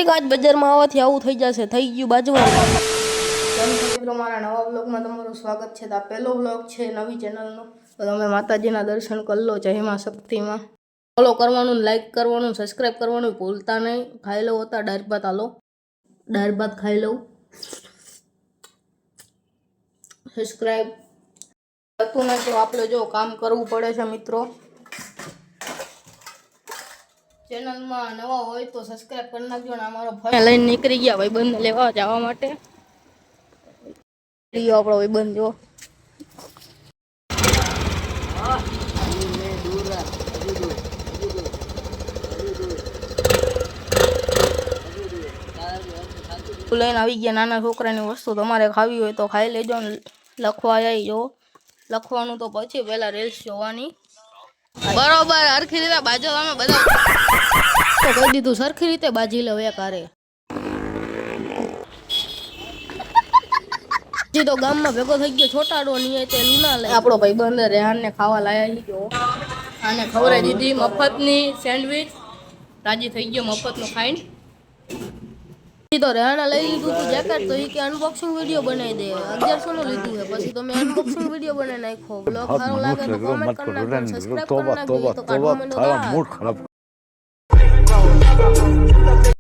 થોડીક આજ બજારમાં આવવાથી આવું થઈ જશે, થઈ ગયું બાજુમાં. મિત્રો મારા નવા વ્લોગમાં તમારું સ્વાગત છે. તો આ પહેલો વ્લોગ છે નવી ચેનલનો. તો તમે માતાજીના દર્શન કરી લો. જય માં શક્તિમાં. ફોલો કરવાનું, લાઈક કરવાનું, સબસ્ક્રાઈબ કરવાનું ભૂલતા નહીં. ખાઈ લો હતા દાળ ભાત. હાલો દાળ ભાત ખાઈ લઉં. સબસ્ક્રાઈબ હતું ને તો આપણે જો કામ કરવું પડે છે મિત્રો. ચેનલમાં નવા હોય તો સબસ્ક્રાઇબ કરી નાખજો. ને અમારો ભાઈ લઈને નીકળી ગયા ભાઈબંધ લેવા જવા માટે. લીયો આપણો ભાઈબંધ જો. લઈને આવી ગયા. નાના છોકરાની વસ્તુ તમારે ખાવી હોય તો ખાઈ લેજો. લખવા આવી જો. લખવાનું તો પછી પહેલા રીલ્સ જોવાની બરોબર સરખી રીતે બાજો. અમે બધા તો કહી દીધું સરખી રીતે બાજી લે એક હારે. હજી તો ગામમાં ભેગો થઈ ગયો છોટાડો નહીં તે લુના લે. આપણો ભાઈબંધ રેહાનને ખાવા લાયા ગયો. આને ખવડાવી દીધી મફતની સેન્ડવિચ. રાજી થઈ ગયો મફતનું ખાઈને. તો રેહાના લઈ લીધું તું જેકેટ. તો એ કે અનબોક્સિંગ વિડીયો બનાવી દે. 1100 નું લીધું છે. પછી તો મેં અનબોક્સિંગ વિડીયો બનાવી નાખ્યો. બ્લોગ સારો લાગે તો કોમેન્ટ કરી નાખજો, સબસ્ક્રાઇબ કરી નાખજો. તો કાઢવા માંડો.